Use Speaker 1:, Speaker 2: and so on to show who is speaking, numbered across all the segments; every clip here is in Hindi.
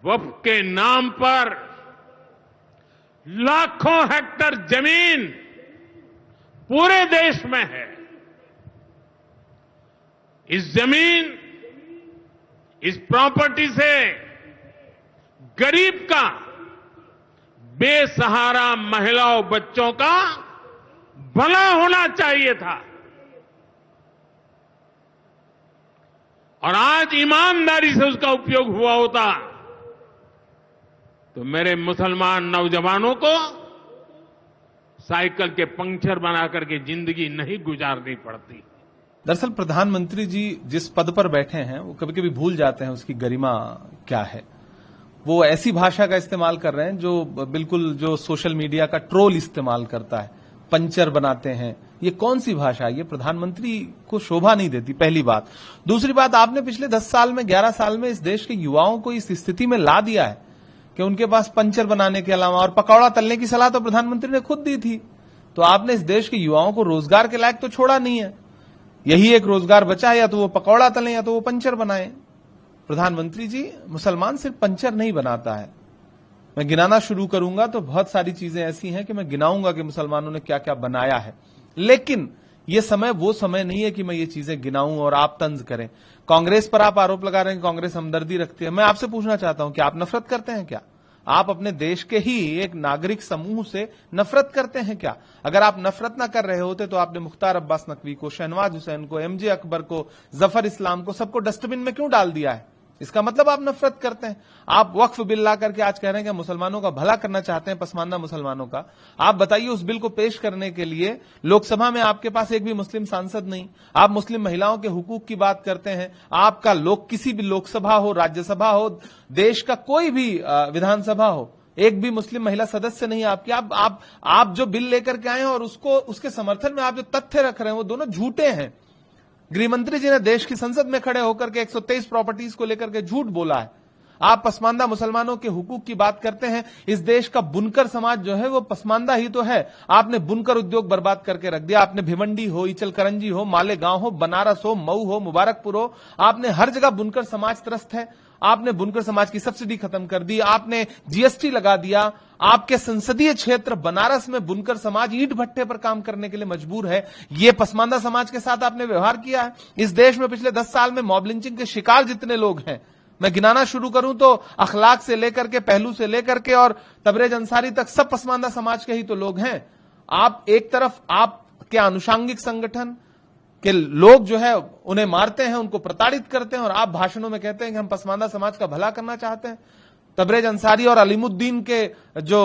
Speaker 1: वक्फ के नाम पर लाखों हेक्टेयर जमीन पूरे देश में है। इस जमीन, इस प्रॉपर्टी से गरीब का, बेसहारा महिलाओं बच्चों का भला होना चाहिए था। और आज ईमानदारी से उसका उपयोग हुआ होता तो मेरे मुसलमान नौजवानों को साइकिल के पंक्चर बना करके जिंदगी नहीं गुजारनी पड़ती।
Speaker 2: दरअसल प्रधानमंत्री जी जिस पद पर बैठे हैं वो कभी कभी भूल जाते हैं उसकी गरिमा क्या है। वो ऐसी भाषा का इस्तेमाल कर रहे हैं जो बिल्कुल जो सोशल मीडिया का ट्रोल इस्तेमाल करता है, पंचर बनाते हैं। ये कौन सी भाषा है? ये प्रधानमंत्री को शोभा नहीं देती, पहली बात। दूसरी बात, आपने पिछले 10 साल में, 11 साल में इस देश के युवाओं को इस स्थिति में ला दिया है कि उनके पास पंचर बनाने के अलावा, और पकौड़ा तलने की सलाह तो प्रधानमंत्री ने खुद दी थी, तो आपने इस देश के युवाओं को रोजगार के लायक तो छोड़ा नहीं है। यही एक रोजगार बचा है, या तो वो पकौड़ा तलें या तो वो पंचर बनाए। प्रधानमंत्री जी, मुसलमान सिर्फ पंचर नहीं बनाता है। मैं गिनाना शुरू करूंगा तो बहुत सारी चीजें ऐसी हैं कि मैं गिनाऊंगा कि मुसलमानों ने क्या क्या बनाया है, लेकिन ये समय वो समय नहीं है कि मैं ये चीजें गिनाऊं और आप तंज करें। कांग्रेस पर आप आरोप लगा रहे हैं कि कांग्रेस हमदर्दी रखती है। मैं आपसे पूछना चाहता हूं कि आप नफरत करते हैं क्या? आप अपने देश के ही एक नागरिक समूह से नफरत करते हैं क्या? अगर आप नफरत ना कर रहे होते तो आपने मुख्तार अब्बास नकवी को, शहनवाज हुसैन को, एमजे अकबर को, जफर इस्लाम को, सबको डस्टबिन में क्यों डाल दिया है? इसका मतलब आप नफरत करते हैं। आप वक्फ बिल ला करके आज कह रहे हैं कि मुसलमानों का भला करना चाहते हैं, पसमानदा मुसलमानों का। आप बताइए, उस बिल को पेश करने के लिए लोकसभा में आपके पास एक भी मुस्लिम सांसद नहीं। आप मुस्लिम महिलाओं के हुकूक की बात करते हैं। आपका किसी भी लोकसभा हो, राज्यसभा हो, देश का कोई भी विधानसभा हो, एक भी मुस्लिम महिला सदस्य नहीं आपकी। आप जो बिल लेकर के आए हैं और उसके समर्थन में आप जो तथ्य रख रहे हैं वो दोनों झूठे हैं। गृहमंत्री जी ने देश की संसद में खड़े होकर के 123 प्रॉपर्टीज को लेकर के झूठ बोला है। आप पसमानदा मुसलमानों के हुकूक की बात करते हैं। इस देश का बुनकर समाज जो है वो पसमानदा ही तो है। आपने बुनकर उद्योग बर्बाद करके रख दिया। आपने भिवंडी हो, इचलकरंजी हो, मालेगांव हो, बनारस हो, मऊ हो, मुबारकपुर हो, आपने हर जगह बुनकर समाज त्रस्त है। आपने बुनकर समाज की सब्सिडी खत्म कर दी। आपने जीएसटी लगा दिया। आपके संसदीय क्षेत्र बनारस में बुनकर समाज ईंट भट्टे पर काम करने के लिए मजबूर है। ये पसमानदा समाज के साथ आपने व्यवहार किया है। इस देश में पिछले 10 साल में मॉब लिंचिंग के शिकार जितने लोग हैं, मैं गिनाना शुरू करूं तो अखलाक से लेकर के, पहलू से लेकर के और तबरेज अंसारी तक सब पसमानदा समाज के ही तो लोग हैं। आप एक तरफ आपके आनुषांगिक संगठन के लोग जो है उन्हें मारते हैं, उनको प्रताड़ित करते हैं, और आप भाषणों में कहते हैं कि हम पसमानदा समाज का भला करना चाहते हैं। तबरेज अंसारी और अलीमुद्दीन के जो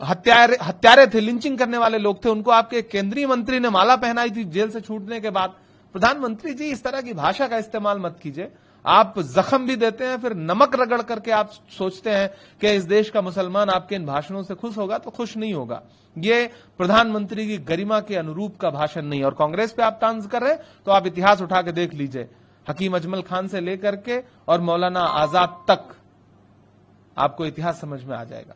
Speaker 2: हत्यारे थे, लिंचिंग करने वाले लोग थे, उनको आपके केंद्रीय मंत्री ने माला पहनाई थी जेल से छूटने के बाद। प्रधानमंत्री जी, इस तरह की भाषा का इस्तेमाल मत कीजिए। आप जख्म भी देते हैं, फिर नमक रगड़ करके आप सोचते हैं कि इस देश का मुसलमान आपके इन भाषणों से खुश होगा, तो खुश नहीं होगा। ये प्रधानमंत्री की गरिमा के अनुरूप का भाषण नहीं। और कांग्रेस पे आप तांज कर रहे हैं तो आप इतिहास उठा के देख लीजिए। हकीम अजमल खान से लेकर के और मौलाना आजाद तक आपको इतिहास समझ में आ जाएगा।